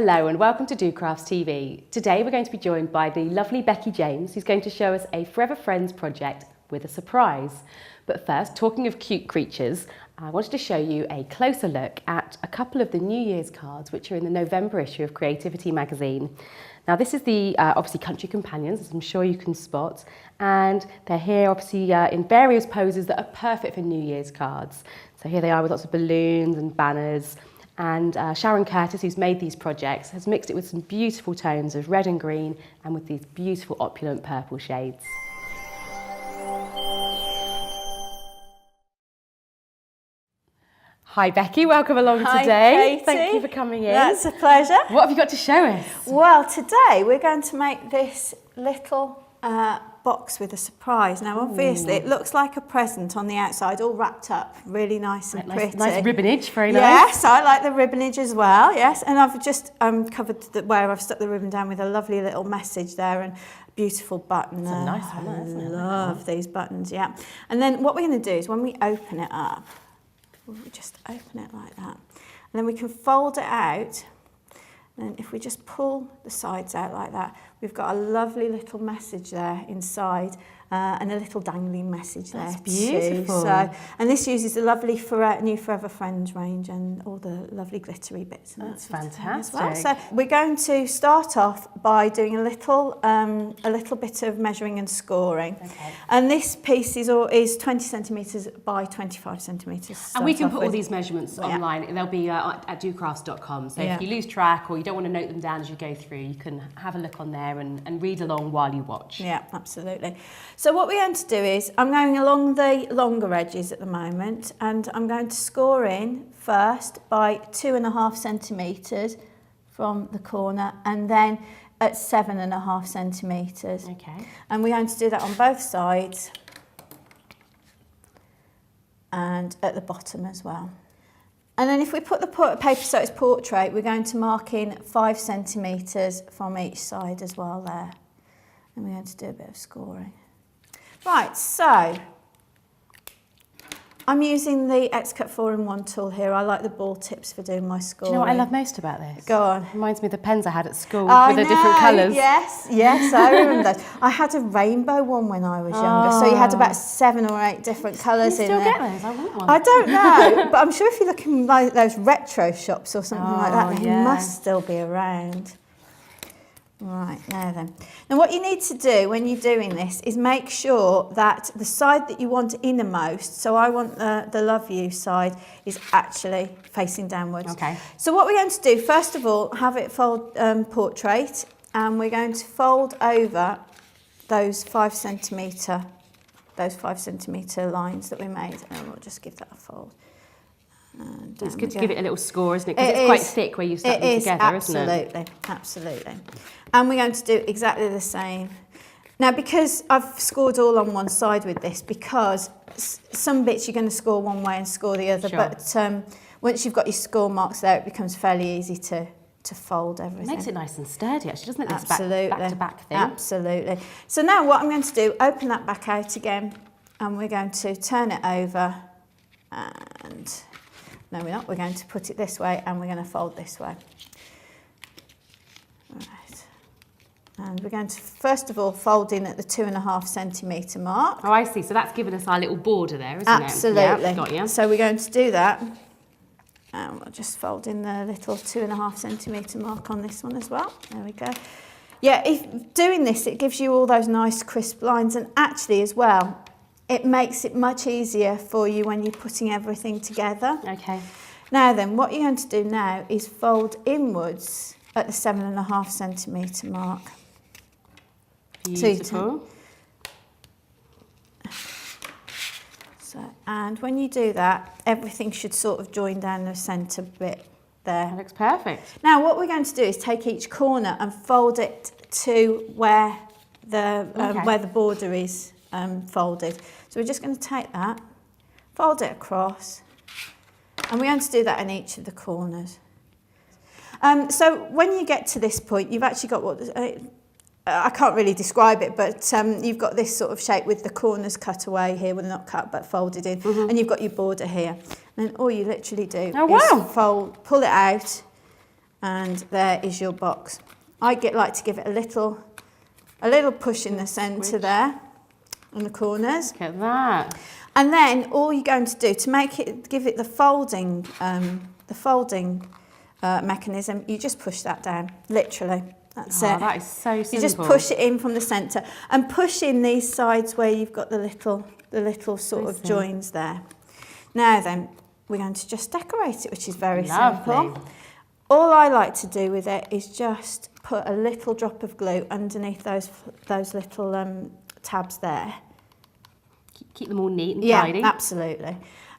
Hello and welcome to docrafts TV. Today we're going to be joined by the lovely Beckie James, who's going to show us a Forever Friends project with a surprise. But first, talking of cute creatures, I wanted to show you a closer look at a couple of the New Year's cards which are in the November issue of Creativity magazine. Now this is the obviously country companions, as I'm sure you can spot, and they're here obviously in various poses that are perfect for New Year's cards. So here they are with lots of balloons and banners. And Sharon Curtis, who's made these projects, has mixed it with some beautiful tones of red and green and with these beautiful opulent purple shades. Hi Beckie, welcome along today. Katie. Thank you for coming in. That's a pleasure. What have you got to show us? Well, today we're going to make this little box with a surprise. Now, obviously, it looks like a present on the outside, all wrapped up, really nice and pretty. Nice ribbonage, very nice. Yes, I like the ribbonage as well, yes. And I've just covered where I've stuck the ribbon down with a lovely little message there and a beautiful button. It's a nice one, isn't it? I love these buttons, yeah. And then what we're going to do is when we open it up, we just open it like that. And then we can fold it out. And if we just pull the sides out like that, we've got a lovely little message there inside and a little dangling message there. That's beautiful. Too. So, and this uses the lovely new Forever Friends range and all the lovely glittery bits. And that's fantastic. Well. So we're going to start off by doing a little bit of measuring and scoring. Okay. And this piece is 20 centimetres by 25 centimetres. And we can put all these measurements online. They'll be at docrafts.com. So if you lose track or you don't want to note them down as you go through, you can have a look on there and read along while you watch. Yeah, absolutely. So what we're going to do is, I'm going along the longer edges at the moment, and I'm going to score in first by 2.5 centimetres from the corner, and then at 7.5 centimetres. Okay. And we're going to do that on both sides and at the bottom as well. And then if we put the paper so it's portrait, we're going to mark in 5 centimetres from each side as well there. And we're going to do a bit of scoring. Right, so I'm using the X-Cut 4-in-1 tool here. I like the ball tips for doing my scoring. Do you know what I love most about this? Go on. It reminds me of the pens I had at school with the different colours. Yes, I remember those. I had a rainbow one when I was younger, so you had about 7 or 8 different colours in there. Do you still get those? I want one. I don't know, but I'm sure if you look in like those retro shops or something like that, they must still be around. Right, now then. Now what you need to do when you're doing this is make sure that the side that you want innermost, so I want the love you side, is actually facing downwards. Okay. So what we're going to do, first of all, have it fold portrait, and we're going to fold over those 5 centimetre lines that we made, and we'll just give that a fold. It's good to give it a little score, isn't it? Because it's quite thick where you stuck them together, isn't it? Absolutely. And we're going to do exactly the same. Now, because I've scored all on one side with this, because some bits you're going to score one way and score the other, but once you've got your score marks there, it becomes fairly easy to fold everything. It makes it nice and sturdy, actually, doesn't it? This back-to-back thing. Absolutely. So now what I'm going to do, open that back out again, and we're going to turn it over, and no, we're not. We're going to put it this way, and we're going to fold this way. Right. And we're going to, first of all, fold in at the 2.5 centimetre mark. Oh, I see. So that's given us our little border there, isn't it? Absolutely. Yeah, got you. So we're going to do that. And we'll just fold in the little 2.5 centimetre mark on this one as well. There we go. Yeah, if doing this, it gives you all those nice crisp lines, and actually as well, it makes it much easier for you when you're putting everything together. Okay. Now then, what you're going to do now is fold inwards at the 7.5 centimetre mark. Beautiful. So, and when you do that, everything should sort of join down the centre bit there. That looks perfect. Now, what we're going to do is take each corner and fold it to where the border is folded. So we're just going to take that, fold it across, and we're going to do that in each of the corners. So when you get to this point, you've actually got what I can't really describe it, but you've got this sort of shape with the corners cut away here, well, not cut but folded in, and you've got your border here. And then all you literally do is pull it out And there is your box. I like to give it a little push in the centre there, on the corners. Look at that. And then all you're going to do to give it the folding mechanism, you just push that down, literally. That's it. That is so simple. You just push it in from the centre and push in these sides where you've got the little sort of joins there. Now then, we're going to just decorate it, which is very simple. All I like to do with it is just put a little drop of glue underneath those little tabs there. Keep them all neat and tidy. Yeah, absolutely.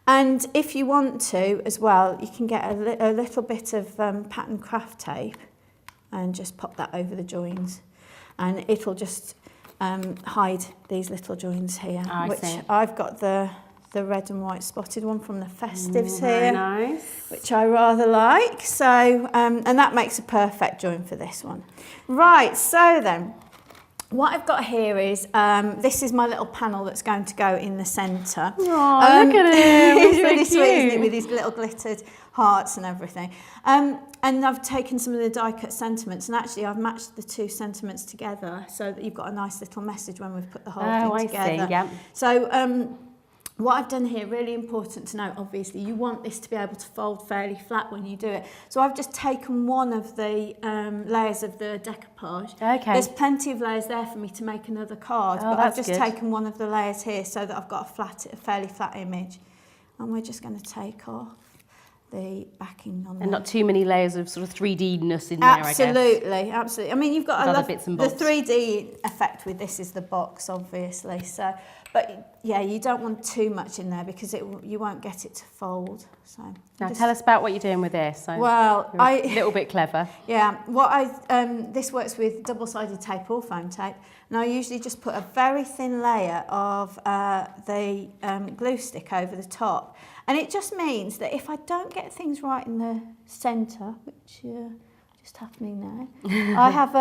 And if you want to as well, you can get a little bit of pattern craft tape and just pop that over the joins, and it'll just hide these little joins here. I've got the red and white spotted one from the festives here, nice. Which I rather like. So, and that makes a perfect join for this one. Right, so then, what I've got here is, this is my little panel that's going to go in the centre. Oh, look at him. He's so really cute. sweet, isn't he, with these little glittered hearts and everything. And I've taken some of the die cut sentiments, and actually I've matched the two sentiments together so that you've got a nice little message when we've put the whole thing together. I see, yeah. So what I've done here, really important to note, obviously, you want this to be able to fold fairly flat when you do it. So I've just taken one of the layers of the decoupage. Okay. There's plenty of layers there for me to make another card, but I've just taken one of the layers here so that I've got a fairly flat image. And we're just going to take off the backing on and not too many layers of sort of 3D-ness in there, I guess. Absolutely. I mean, you've got other bits and bobs. The 3D effect with this is the box, obviously. So, but yeah, you don't want too much in there because you won't get it to fold. So now tell us about what you're doing with this. Well, a little bit clever. Yeah, this works with double-sided tape or foam tape. And I usually just put a very thin layer of the glue stick over the top. And it just means that if I don't get things right in the centre, which just happening now, I have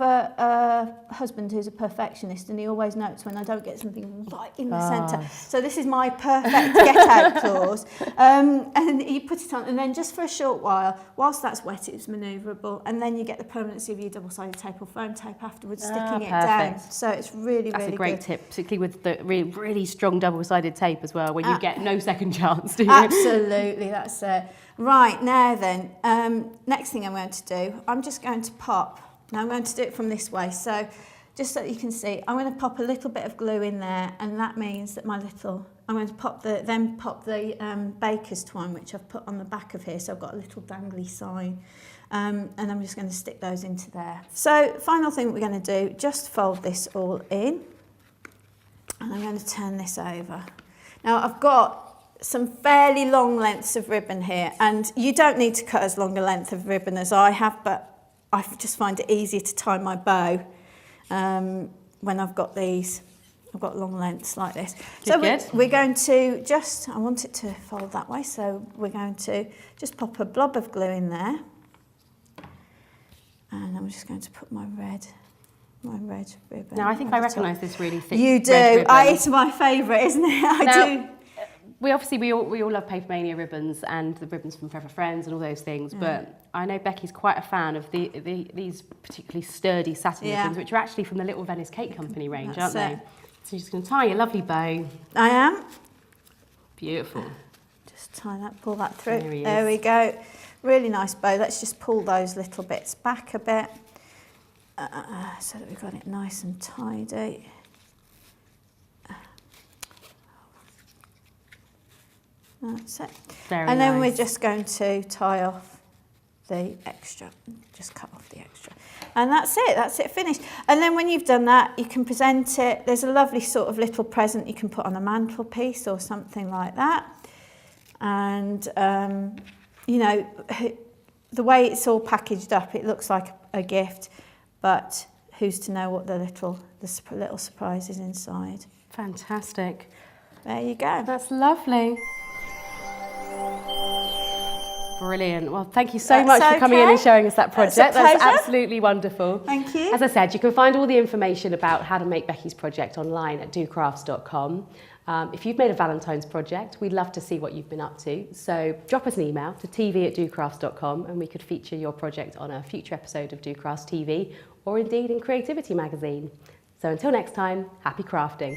a husband who's a perfectionist, and he always notes when I don't get something right in the centre. So this is my perfect get-out clause. And you put it on, and then just for a short while, whilst that's wet, it's manoeuvrable, and then you get the permanency of your double-sided tape or foam tape afterwards, sticking it down. So it's really, That's really a great good. tip, particularly with the really strong double-sided tape as well, when you get no second chance, do you? Absolutely, that's it. Right, now then, next thing I'm going to do, I'm just going to pop. Now I'm going to do it from this way, so just so that you can see, I'm going to pop a little bit of glue in there, and that means that I'm going to pop the baker's twine, which I've put on the back of here, so I've got a little dangly sign, and I'm just going to stick those into there. So, final thing we're going to do, just fold this all in, and I'm going to turn this over. Now I've got some fairly long lengths of ribbon here, and you don't need to cut as long a length of ribbon as I have, but I just find it easier to tie my bow when I've got long lengths like this. We're going to I want it to fold that way, so we're going to just pop a blob of glue in there, and I'm just going to put my red ribbon. Now I think I recognise this really thick. You do. Red ribbon. It's my favourite, isn't it? I do. We all love Paper Mania ribbons and the ribbons from Forever Friends and all those things, but I know Beckie's quite a fan of these particularly sturdy satin ribbons, which are actually from the Little Venice Cake Company range, aren't they? So you're just going to tie your lovely bow. I am. Beautiful. Just pull that through. There we go. Really nice bow. Let's just pull those little bits back a bit so that we've got it nice and tidy. That's it. And then we're just going to tie off the extra, just cut off the extra. And that's it finished. And then when you've done that, you can present it. There's a lovely sort of little present you can put on a mantelpiece or something like that. And, you know, the way it's all packaged up, it looks like a gift, but who's to know what the little surprise is inside. Fantastic. There you go. That's lovely. Brilliant. Well, thank you so much for coming in and showing us that project. That's absolutely wonderful. Thank you. As I said, you can find all the information about how to make Beckie's project online at docrafts.com. If you've made a Valentine's project, we'd love to see what you've been up to. So drop us an email to tv@docrafts.com and we could feature your project on a future episode of Do Crafts TV or indeed in Creativity magazine. So until next time, happy crafting.